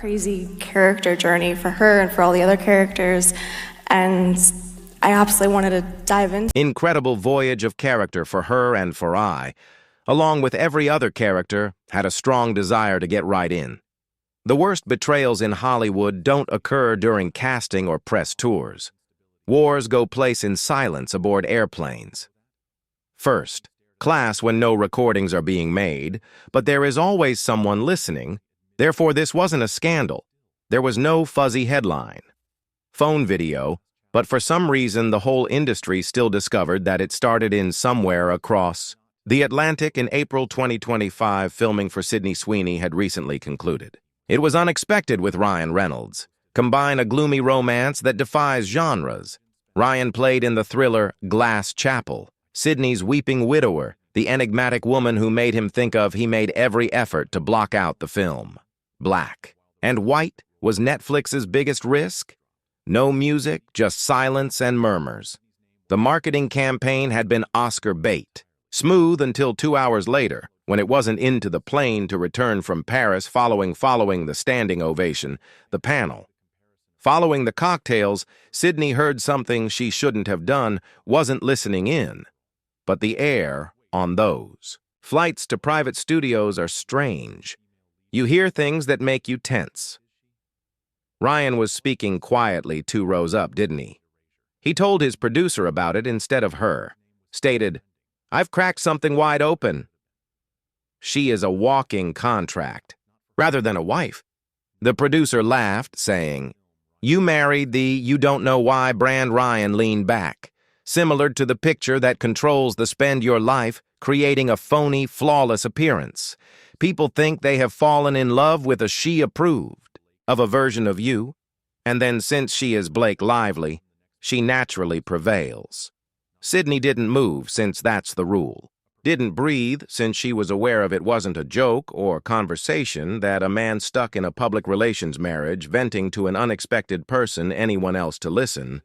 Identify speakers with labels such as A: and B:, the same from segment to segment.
A: crazy character journey for her and for all the other characters, and I absolutely wanted to dive into.
B: Incredible voyage of character for her and for I, along with every other character, had a strong desire to get right in. The worst betrayals in Hollywood don't occur during casting or press tours. Wars go place in silence aboard airplanes. First, class when no recordings are being made, but there is always someone listening. Therefore, this wasn't a scandal. There was no fuzzy headline. Phone video, but for some reason the whole industry still discovered that it started in somewhere across the Atlantic. In April 2025, filming for Sweeney had recently concluded. It was unexpected with Ryan Reynolds. Combine a gloomy romance that defies genres. Ryan played in the thriller Glass Chapel, Sydney's weeping widower, the enigmatic woman who made him think of he made every effort to block out the film. Black and white was Netflix's biggest risk. No music, just silence and murmurs. The marketing campaign had been Oscar bait. Smooth until 2 hours later, when it wasn't into the plane to return from Paris following the standing ovation, the panel. Following the cocktails, Sydney heard something she shouldn't have done, wasn't listening in. But the air on those flights to private studios are strange. You hear things that make you tense. Ryan was speaking quietly 2 rows up, didn't he? He told his producer about it instead of her. Stated, "I've cracked something wide open." She is a walking contract, rather than a wife. The producer laughed, saying, "You married the you don't know why brand." Ryan leaned back, similar to the picture that controls the spend your life, creating a phony, flawless appearance. People think they have fallen in love with a she approved of a version of you, and then since she is Blake Lively, she naturally prevails. Sydney didn't move since that's the rule. Didn't breathe since she was aware of it wasn't a joke or conversation that a man stuck in a public relations marriage venting to an unexpected person, anyone else to listen,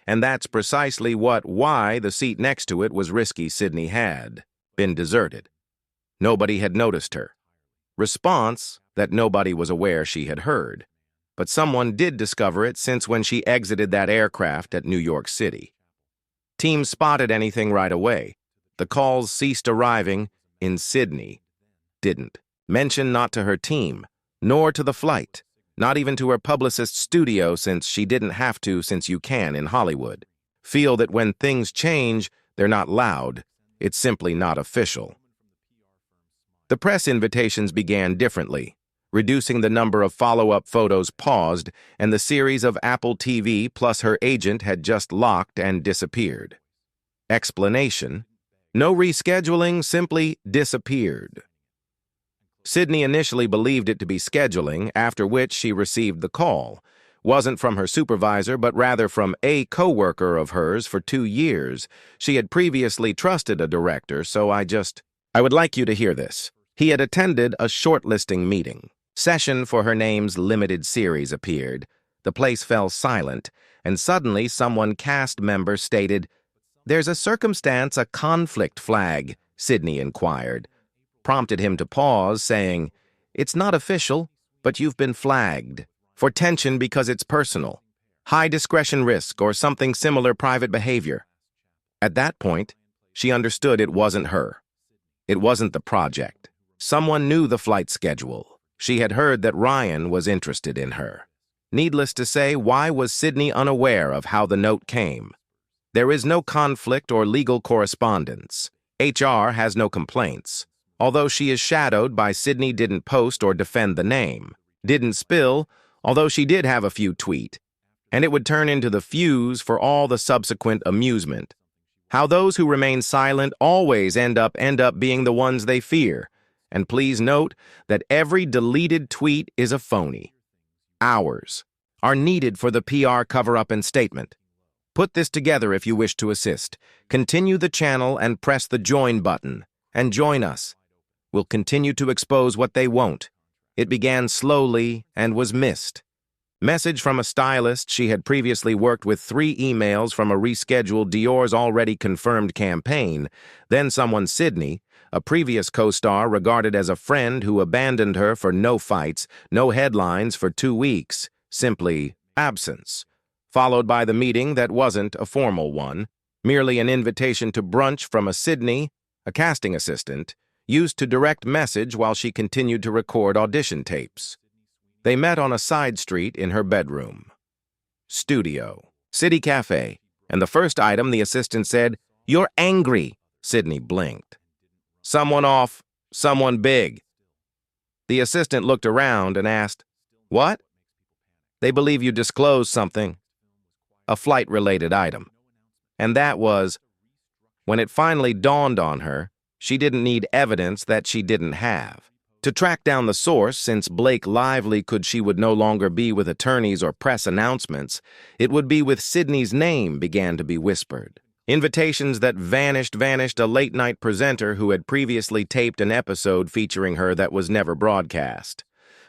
B: and that's precisely why the seat next to it was risky. Sydney had been deserted. Nobody had noticed her. Response that nobody was aware she had heard. But someone did discover it since when she exited that aircraft at New York City. Team spotted anything right away. The calls ceased arriving in Sydney. Didn't mention not to her team, nor to the flight, not even to her publicist's studio since she didn't have to since you can in Hollywood. Feel that when things change, they're not loud. It's simply not official. The press invitations began differently, reducing the number of follow-up photos paused, and the series of Apple TV plus her agent had just locked and disappeared. Explanation: no rescheduling, simply disappeared. Sydney initially believed it to be scheduling, after which she received the call. Wasn't from her supervisor, but rather from a co-worker of hers for 2 years. She had previously trusted a director, so I would like you to hear this. He had attended a shortlisting meeting. Session for her name's limited series appeared. The place fell silent, and suddenly someone cast member stated, "There's a circumstance, a conflict flag," Sydney inquired. Prompted him to pause, saying, "It's not official, but you've been flagged. For tension because it's personal. High discretion risk or something similar private behavior." At that point, she understood it wasn't her. It wasn't the project. Someone knew the flight schedule. She had heard that Ryan was interested in her. Needless to say, why was Sydney unaware of how the note came? There is no conflict or legal correspondence. HR has no complaints. Although she is shadowed by Sydney didn't post or defend the name. Didn't spill, although she did have a few tweet. And it would turn into the fuse for all the subsequent amusement. How those who remain silent always end up being the ones they fear. And please note that every deleted tweet is a phony. Hours are needed for the PR cover-up and statement. Put this together if you wish to assist. Continue the channel and press the join button. And join us. We'll continue to expose what they won't. It began slowly and was missed. Message from a stylist she had previously worked with, 3 emails from a rescheduled Dior's already confirmed campaign, then someone Sydney, a previous co-star regarded as a friend who abandoned her for no fights, no headlines for 2 weeks, simply absence, followed by the meeting that wasn't a formal one, merely an invitation to brunch from a Sydney, a casting assistant, used to direct message while she continued to record audition tapes. They met on a side street in her bedroom. Studio, City Cafe, and the first item the assistant said, "You're angry." Sydney blinked. "Someone off, someone big." The assistant looked around and asked, "What?" "They believe you disclosed something." A flight-related item. And that was, when it finally dawned on her, she didn't need evidence that she didn't have. To track down the source, since Blake Lively she would no longer be with attorneys or press announcements, it would be with Sydney's name began to be whispered. Invitations that vanished, a late-night presenter who had previously taped an episode featuring her that was never broadcast.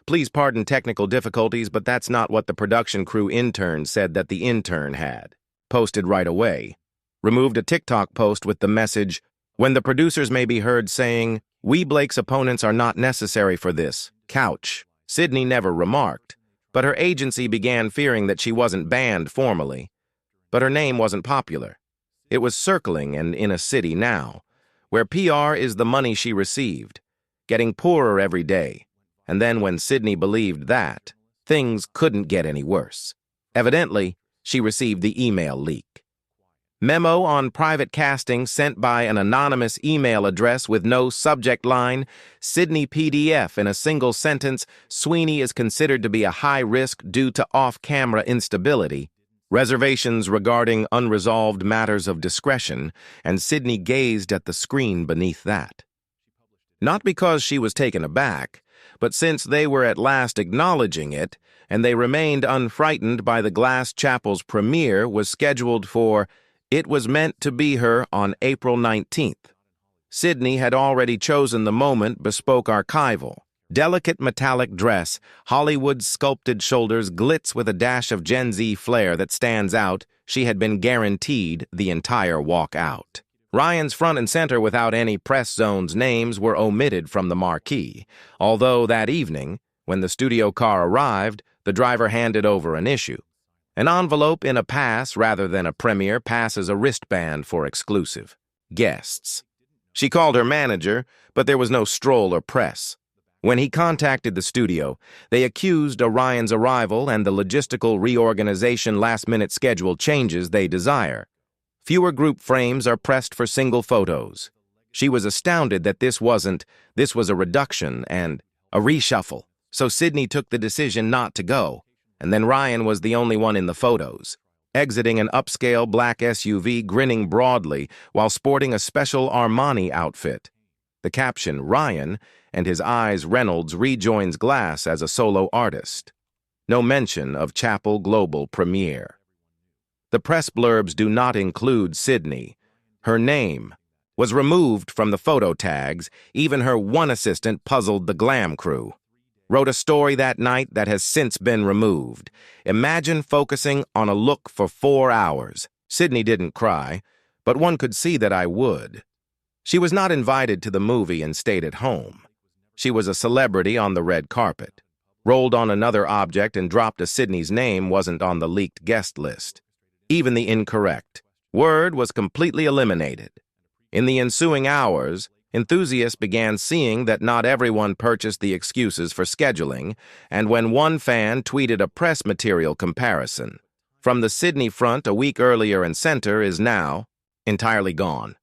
B: Please pardon technical difficulties, but that's not what the production crew intern said that the intern had. Posted right away. Removed a TikTok post with the message, "When the producers may be heard saying, 'We Blake's opponents are not necessary for this couch.'" Sydney never remarked, but her agency began fearing that she wasn't banned formally. But her name wasn't popular. It was circling and in a city now, where PR is the money she received, getting poorer every day. And then when Sydney believed that, things couldn't get any worse. Evidently, she received the email leak. Memo on private casting sent by an anonymous email address with no subject line. Sydney PDF in a single sentence. Sweeney is considered to be a high risk due to off-camera instability. Reservations regarding unresolved matters of discretion, and Sydney gazed at the screen beneath that. Not because she was taken aback, but since they were at last acknowledging it, and they remained unfrightened by the Glass Chapel's premiere was scheduled for "It Was Meant to Be Her" on April 19th. Sydney had already chosen the moment, bespoke archival. Delicate metallic dress, Hollywood sculpted shoulders, glitz with a dash of Gen Z flair that stands out. She had been guaranteed the entire walk out. Ryan's front and center without any press zone's names were omitted from the marquee, although that evening, when the studio car arrived, the driver handed over an issue. An envelope in a pass rather than a premiere passes a wristband for exclusive guests. She called her manager, but there was no stroll or press. When he contacted the studio, they accused Orion's arrival and the logistical reorganization last-minute schedule changes they desire. Fewer group frames are pressed for single photos. She was astounded that this was a reduction and a reshuffle. So Sydney took the decision not to go, and then Ryan was the only one in the photos, exiting an upscale black SUV, grinning broadly while sporting a special Armani outfit. The caption, "Ryan," and his eyes, Reynolds rejoins Glass as a solo artist. No mention of Chapel Global premiere. The press blurbs do not include Sydney. Her name was removed from the photo tags. Even her one assistant puzzled the glam crew. Wrote a story that night that has since been removed. Imagine focusing on a look for 4 hours. Sydney didn't cry, but one could see that I would. She was not invited to the movie and stayed at home. She was a celebrity on the red carpet. Rolled on another object and dropped a Sydney's name wasn't on the leaked guest list. Even the incorrect word was completely eliminated. In the ensuing hours, enthusiasts began seeing that not everyone purchased the excuses for scheduling, and when one fan tweeted a press material comparison from the Sydney front a week earlier and center is now entirely gone.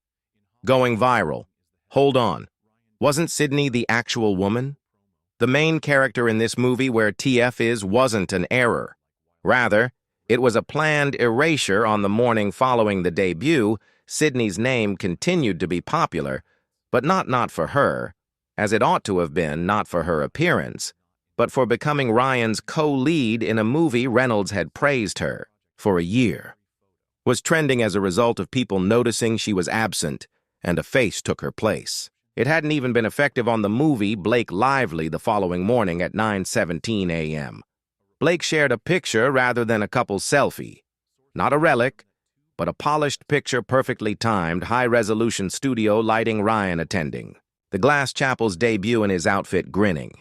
B: Going viral. Hold on. Wasn't Sydney the actual woman? The main character in this movie where TF is wasn't an error. Rather, it was a planned erasure on the morning following the debut. Sydney's name continued to be popular, but not for her, as it ought to have been, not for her appearance, but for becoming Ryan's co-lead in a movie Reynolds had praised her for a year. Was trending as a result of people noticing she was absent, and a face took her place. It hadn't even been effective on the movie Blake Lively the following morning at 9:17 a.m. Blake shared a picture rather than a couple's selfie. Not a relic, but a polished picture perfectly timed, high-resolution studio lighting Ryan attending. The Glass Chapel's debut in his outfit grinning.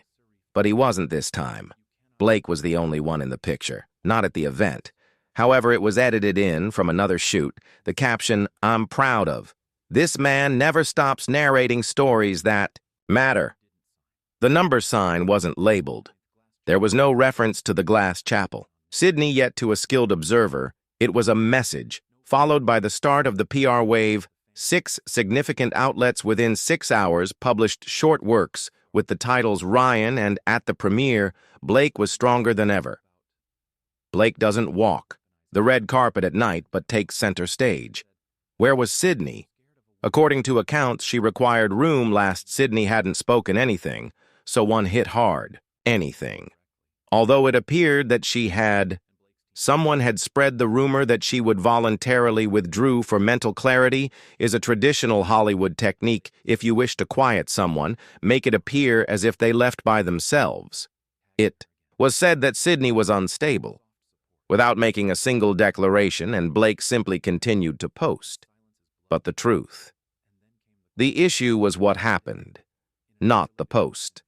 B: But he wasn't this time. Blake was the only one in the picture, not at the event. However, it was edited in from another shoot, the caption, "I'm proud of. This man never stops narrating stories that matter." The number sign wasn't labeled. There was no reference to the Glass Chapel. Sydney, yet to a skilled observer, it was a message, followed by the start of the PR wave. 6 significant outlets within 6 hours published short works with the titles Ryan and At the Premiere, Blake was stronger than ever. Blake doesn't walk the red carpet at night but takes center stage. Where was Sydney? According to accounts, she required room last Sydney hadn't spoken anything, so one hit hard, anything. Although it appeared that someone had spread the rumor that she would voluntarily withdraw for mental clarity is a traditional Hollywood technique. If you wish to quiet someone, make it appear as if they left by themselves. It was said that Sydney was unstable, without making a single declaration, and Blake simply continued to post. But the truth. The issue was what happened, not the post.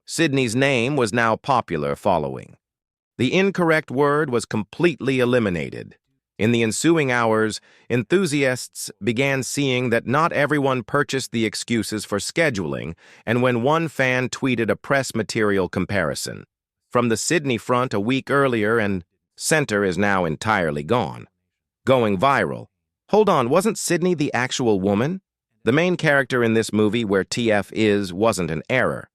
B: Sydney's name was now popular following. The incorrect word was completely eliminated. In the ensuing hours, enthusiasts began seeing that not everyone purchased the excuses for scheduling, and when one fan tweeted a press material comparison from the Sydney front a week earlier, and center is now entirely gone. Going viral. Hold on, wasn't Sydney the actual woman? The main character in this movie where TF wasn't an error.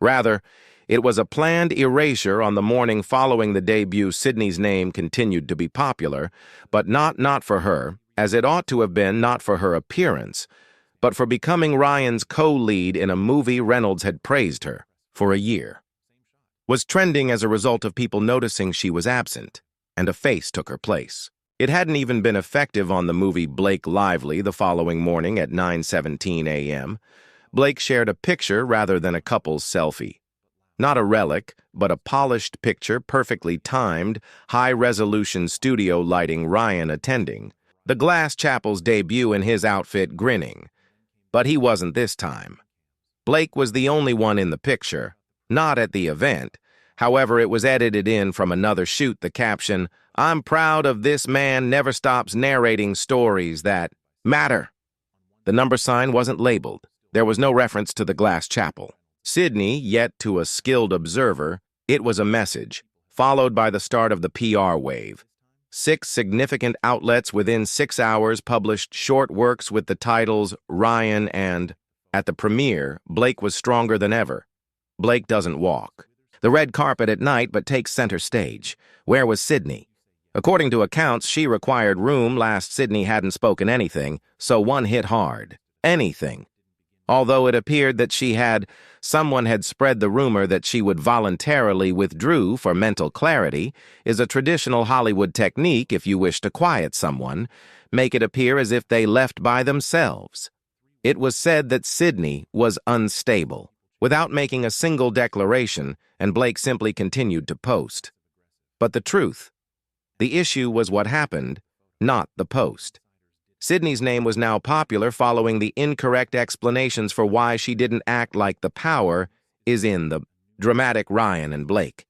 B: Rather, it was a planned erasure on the morning following the debut. Sydney's name continued to be popular, but not for her, as it ought to have been, not for her appearance, but for becoming Ryan's co-lead in a movie Reynolds had praised her for a year. Was trending as a result of people noticing she was absent, and a face took her place. It hadn't even been effective on the movie Blake Lively the following morning at 9:17 a.m. Blake shared a picture rather than a couple's selfie. Not a relic, but a polished picture perfectly timed, high-resolution studio lighting Ryan attending. The Glass Chapel's debut in his outfit grinning. But he wasn't this time. Blake was the only one in the picture, not at the event. However, it was edited in from another shoot, the caption, "I'm proud of this man never stops narrating stories that matter." The number sign wasn't labeled. There was no reference to the Glass Chapel. Sydney, yet to a skilled observer, it was a message, followed by the start of the PR wave. 6 significant outlets within 6 hours published short works with the titles Ryan and At the Premiere, Blake was stronger than ever. Blake doesn't walk the red carpet at night but takes center stage. Where was Sydney? According to accounts, she required room last Sydney hadn't spoken anything, so one hit hard. Anything. Although it appeared that someone had spread the rumor that she would voluntarily withdraw for mental clarity, is a traditional Hollywood technique. If you wish to quiet someone, make it appear as if they left by themselves. It was said that Sydney was unstable, without making a single declaration, and Blake simply continued to post. But the truth. The issue was what happened, not the post. Sydney's name was now popular following the incorrect explanations for why she didn't act like the power is in the dramatic Ryan and Blake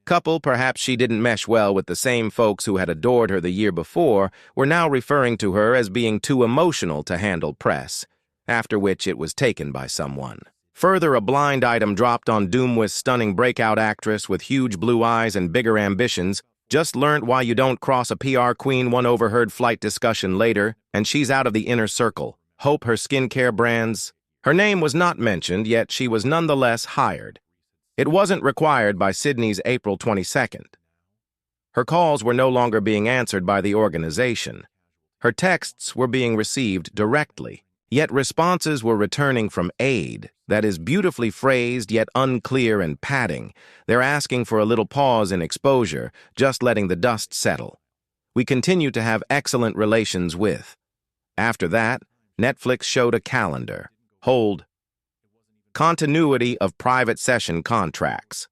B: couple. Perhaps she didn't mesh well with the same folks who had adored her the year before, were now referring to her as being too emotional to handle press, after which it was taken by someone. Further, a blind item dropped on Doomwith's stunning breakout actress with huge blue eyes and bigger ambitions. Just learned why you don't cross a PR queen. One overheard flight discussion later, and she's out of the inner circle. Hope her skincare brands. Her name was not mentioned, yet she was nonetheless hired. It wasn't required by Sydney's April 22nd. Her calls were no longer being answered by the organization. Her texts were being received directly, yet responses were returning from aid, that is beautifully phrased yet unclear and padding. They're asking for a little pause in exposure, just letting the dust settle. We continue to have excellent relations with. After that, Netflix showed a calendar. Hold. Continuity of private session contracts.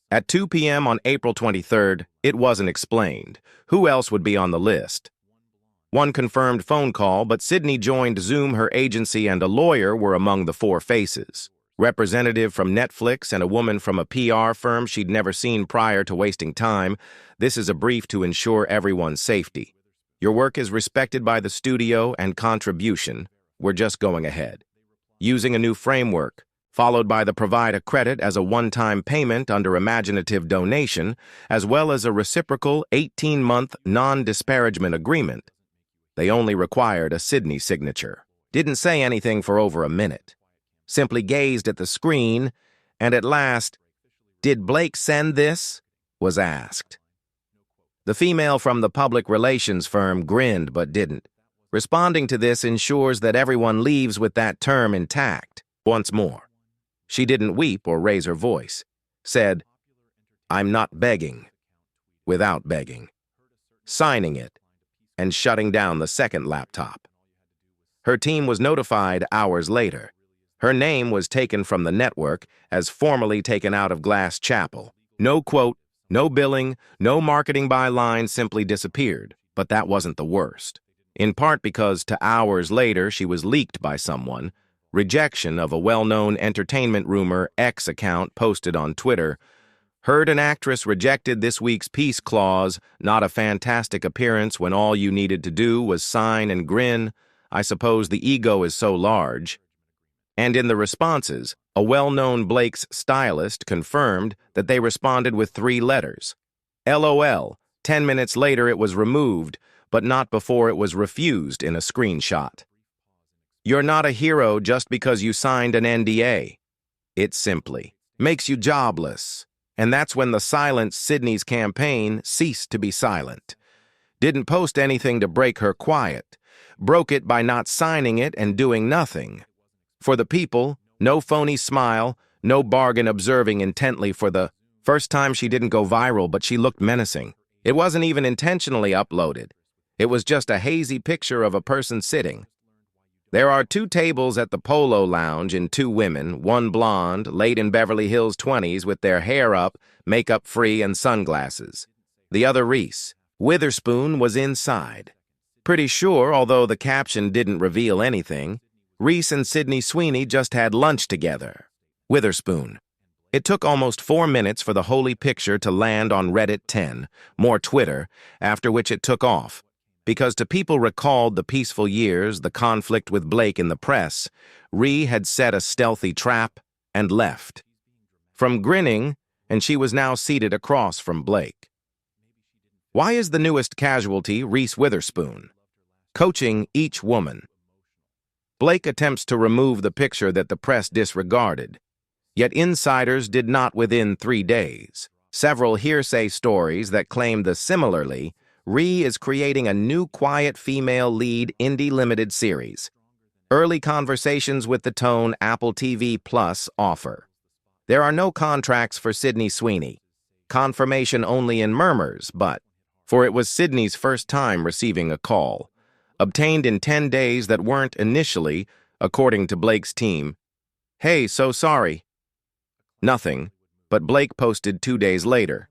B: At 2 p.m. on April 23rd, it wasn't explained. Who else would be on the list? One confirmed phone call, but Sydney joined Zoom. Her agency and a lawyer were among the four faces. Representative from Netflix and a woman from a PR firm she'd never seen prior to wasting time. This is a brief to ensure everyone's safety. Your work is respected by the studio and contribution. We're just going ahead. Using a new framework, followed by the provide a credit as a one-time payment under imaginative donation, as well as a reciprocal 18-month non-disparagement agreement. They only required a Sydney signature. Didn't say anything for over a minute. Simply gazed at the screen, and at last, "Did Blake send this?" was asked. The female from the public relations firm grinned but didn't. Responding to this ensures that everyone leaves with that term intact. Once more. She didn't weep or raise her voice. Said, "I'm not begging," without begging. Signing it, and shutting down the second laptop. Her team was notified hours later. Her name was taken from the network as formally taken out of Glass Chapel. No quote, no billing, no marketing byline, simply disappeared. But that wasn't the worst. In part because to hours later she was leaked by someone. Rejection of a well-known entertainment rumor X account posted on Twitter. Heard an actress rejected this week's peace clause, not a fantastic appearance when all you needed to do was sign and grin. I suppose the ego is so large. And in the responses, a well-known Blake's stylist confirmed that they responded with 3 letters. LOL. 10 minutes later it was removed, but not before it was refused in a screenshot. You're not a hero just because you signed an NDA. It simply makes you jobless. And that's when the silent Sydney's campaign ceased to be silent. Didn't post anything to break her quiet. Broke it by not signing it and doing nothing. For the people, no phony smile, no bargain observing intently for the first time she didn't go viral, but she looked menacing. It wasn't even intentionally uploaded. It was just a hazy picture of a person sitting. There are 2 tables at the Polo Lounge and 2 women, one blonde, late in Beverly Hills 20s with their hair up, makeup free, and sunglasses. The other Reese Witherspoon was inside. Pretty sure, although the caption didn't reveal anything, Reese and Sydney Sweeney just had lunch together. Witherspoon. It took almost 4 minutes for the holy picture to land on Reddit 10, more Twitter, after which it took off. Because to people recalled the peaceful years, the conflict with Blake in the press, Ree had set a stealthy trap and left. From grinning, and she was now seated across from Blake. Why is the newest casualty Reese Witherspoon? Coaching each woman. Blake attempts to remove the picture that the press disregarded. Yet insiders did not within 3 days. Several hearsay stories that claim the similarly, Ree is creating a new quiet female lead indie limited series. Early conversations with the tone Apple TV Plus offer. There are no contracts for Sydney Sweeney. Confirmation only in murmurs, for it was Sydney's first time receiving a call. Obtained in 10 days that weren't initially, according to Blake's team. Hey, so sorry. Nothing, but Blake posted 2 days later.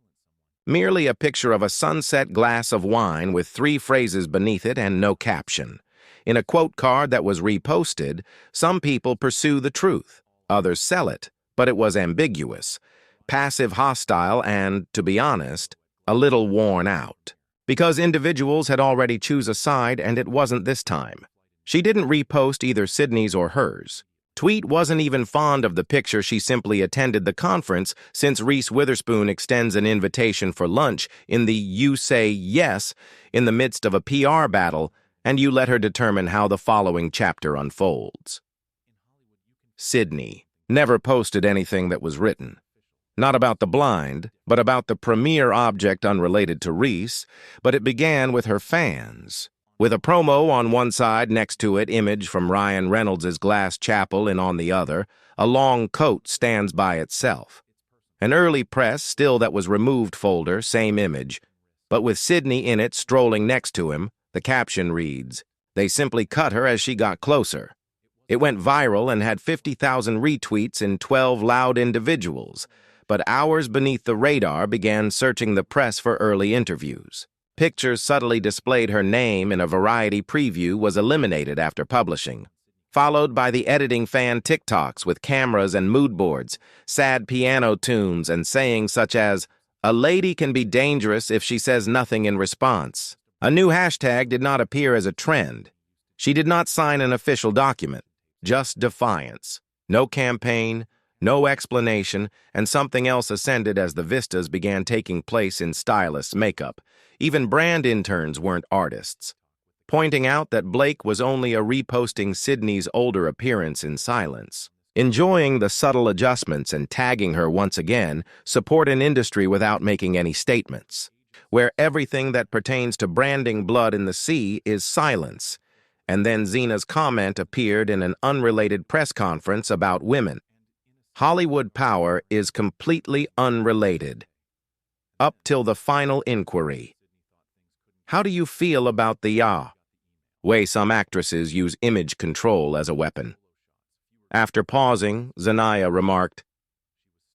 B: Merely a picture of a sunset glass of wine with 3 phrases beneath it and no caption. In a quote card that was reposted, some people pursue the truth, others sell it, but it was ambiguous, passive hostile and, to be honest, a little worn out. Because individuals had already choose a side and it wasn't this time. She didn't repost either Sydney's or hers. Tweet wasn't even fond of the picture. She simply attended the conference since Reese Witherspoon extends an invitation for lunch in the you say yes in the midst of a PR battle and you let her determine how the following chapter unfolds. Sydney never posted anything that was written. Not about the blind, but about the premier object unrelated to Reese, but it began with her fans. With a promo on one side, next to it, image from Ryan Reynolds' Glass Chapel, and on the other, a long coat stands by itself. An early press, still that was removed folder, same image, but with Sydney in it strolling next to him, the caption reads, "They simply cut her as she got closer." It went viral and had 50,000 retweets in 12 loud individuals. but hours beneath the radar began searching the press for early interviews. Pictures subtly displayed her name in a Variety preview was eliminated after publishing, followed by the editing fan TikToks with cameras and mood boards, sad piano tunes, and sayings such as, "A lady can be dangerous if she says nothing in response." A new hashtag did not appear as a trend. She did not sign an official document, just defiance. No campaign, no explanation, and something else ascended as the vistas began taking place in stylists' makeup. Even brand interns weren't artists, pointing out that Blake was only a reposting Sydney's older appearance in silence. Enjoying the subtle adjustments and tagging her once again support an industry without making any statements, where everything that pertains to branding blood in the sea is silence. And then Zena's comment appeared in an unrelated press conference about women. Hollywood power is completely unrelated. Up till the final inquiry. How do you feel about the way some actresses use image control as a weapon? After pausing, Zanaya remarked,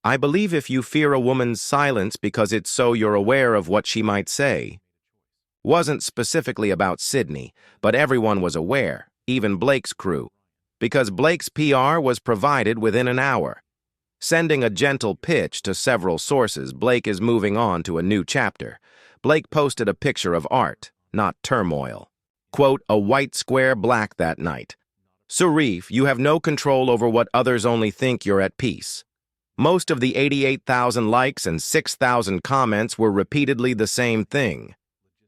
B: "I believe if you fear a woman's silence because it's so you're aware of what she might say." Wasn't specifically about Sydney, but everyone was aware, even Blake's crew, because Blake's PR was provided within an hour. Sending a gentle pitch to several sources, Blake is moving on to a new chapter. Blake posted a picture of art, not turmoil. Quote, "A white square black that night. Surif, you have no control over what others only think you're at peace." Most of the 88,000 likes and 6,000 comments were repeatedly the same thing.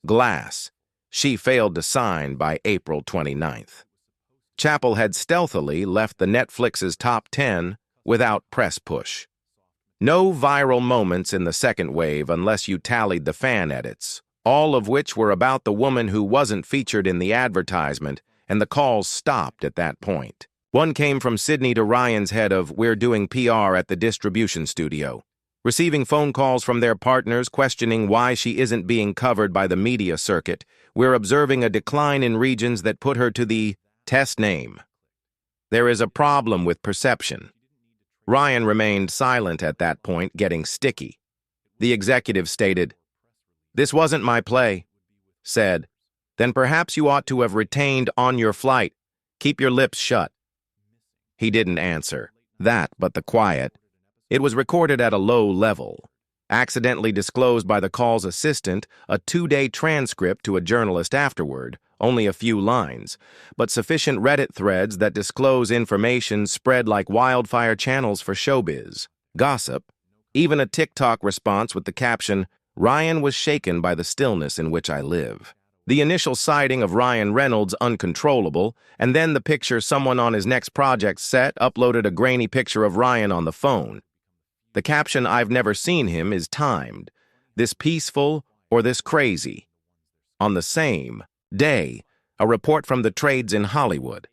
B: Glass. She failed to sign by April 29th. Chappell had stealthily left the Netflix's top 10 without press push. No viral moments in the second wave unless you tallied the fan edits, all of which were about the woman who wasn't featured in the advertisement, and the calls stopped at that point. One came from Sydney to Ryan's head of "We're doing PR at the distribution studio," receiving phone calls from their partners questioning why she isn't being covered by the media circuit. "We're observing a decline in regions that put her to the test name. There is a problem with perception." Ryan remained silent at that point, getting sticky. The executive stated, "This wasn't my play." Said, "Then perhaps you ought to have retained on your flight. Keep your lips shut." He didn't answer. That, but the quiet. It was recorded at a low level. Accidentally disclosed by the call's assistant, a 2-day transcript to a journalist afterward, only a few lines, but sufficient Reddit threads that disclose information spread like wildfire channels for showbiz. Gossip. Even a TikTok response with the caption, "Ryan was shaken by the stillness in which I live." The initial sighting of Ryan Reynolds uncontrollable, and then the picture someone on his next project set uploaded a grainy picture of Ryan on the phone. The caption, "I've never seen him," is timed. This peaceful or this crazy? On the same day, a report from the trades in Hollywood.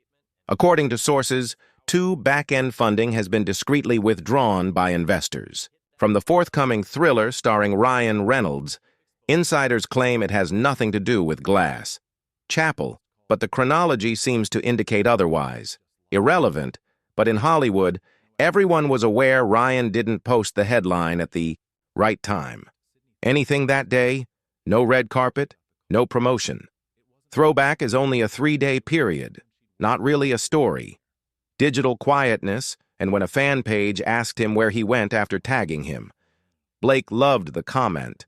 B: According to sources, 2 back-end funding has been discreetly withdrawn by investors. From the forthcoming thriller starring Ryan Reynolds, insiders claim it has nothing to do with Glass. Chappell, but the chronology seems to indicate otherwise. Irrelevant, but in Hollywood, everyone was aware Ryan didn't post the headline at the right time. Anything that day? No red carpet? No promotion. Throwback is only a 3-day period, not really a story. Digital quietness, and when a fan page asked him where he went after tagging him. Blake loved the comment,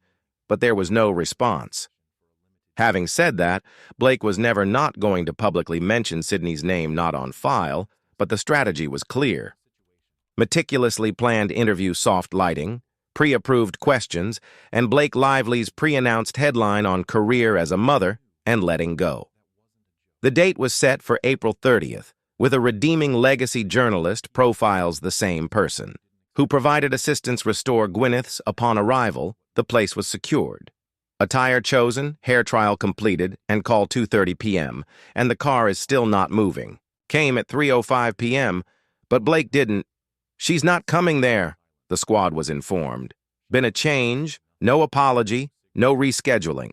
B: but there was no response. Having said that, Blake was never not going to publicly mention Sydney's name not on file, but the strategy was clear. Meticulously planned interview soft lighting, pre-approved questions, and Blake Lively's pre-announced headline on career as a mother and letting go. The date was set for April 30th, with a redeeming legacy journalist profiles the same person, who provided assistance restore Gwyneth's upon arrival. The place was secured. Attire chosen, hair trial completed, and call 2:30 p.m., and the car is still not moving. Came at 3:05 p.m., but Blake didn't. "She's not coming there," the squad was informed. Been a change, no apology, no rescheduling.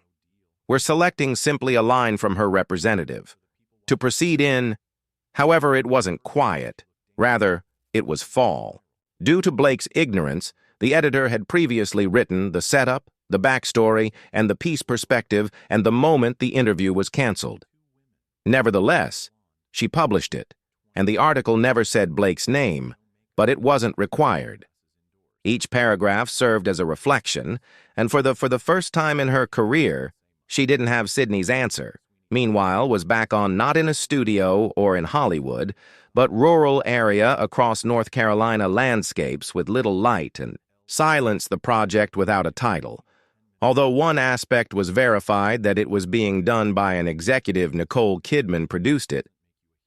B: We're selecting simply a line from her representative. To proceed in, however, it wasn't quiet. Rather, it was fall. Due to Blake's ignorance, The editor had previously written the setup, the backstory, and the piece perspective, and the moment the interview was canceled. Nevertheless, she published it, and the article never said Blake's name, but it wasn't required. Each paragraph served as a reflection, and for the first time in her career, she didn't have Sydney's answer. Meanwhile, was back on not in a studio or in Hollywood, but rural area across North Carolina landscapes with little light, and silenced the project without a title. Although one aspect was verified that it was being done by an executive, Nicole Kidman produced it,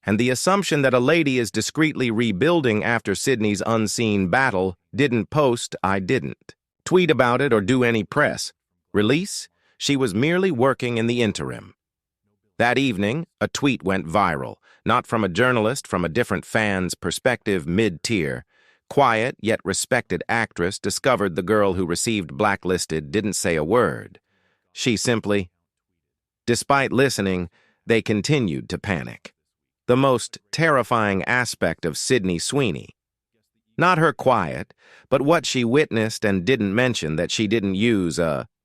B: and the assumption that a lady is discreetly rebuilding after Sydney's unseen battle didn't post, I didn't tweet about it or do any press release. She was merely working in the interim. That evening, a tweet went viral, not from a journalist, from a different fan's perspective, mid-tier. Quiet yet respected actress discovered the girl who received blacklisted didn't say a word. She simply, despite listening, they continued to panic. The most terrifying aspect of Sydney Sweeney. Not her quiet, but what she witnessed and didn't mention that she didn't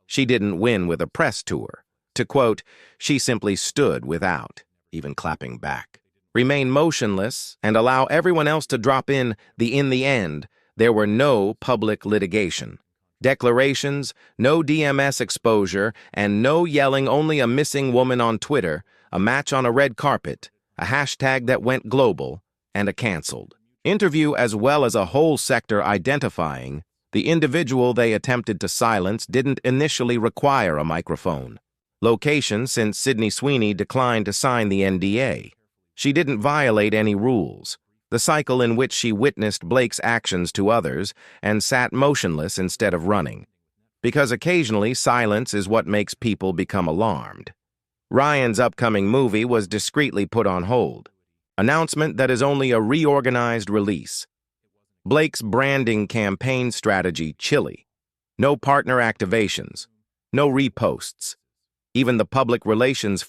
B: she didn't win with a press tour. To quote, she simply stood without, even clapping back. Remain motionless and allow everyone else to drop in the end, there were no public litigation. Declarations, no DMS exposure, and no yelling, only a missing woman on Twitter, a match on a red carpet, a hashtag that went global, and a canceled interview, as well as a whole sector identifying the individual they attempted to silence didn't initially require a microphone. Location, since Sydney Sweeney declined to sign the NDA. She didn't violate any rules. The cycle in which she witnessed Blake's actions to others and sat motionless instead of running. Because occasionally silence is what makes people become alarmed. Ryan's upcoming movie was discreetly put on hold. Announcement that is only a reorganized release. Blake's branding campaign strategy chilly. No partner activations. No reposts. Even the public relations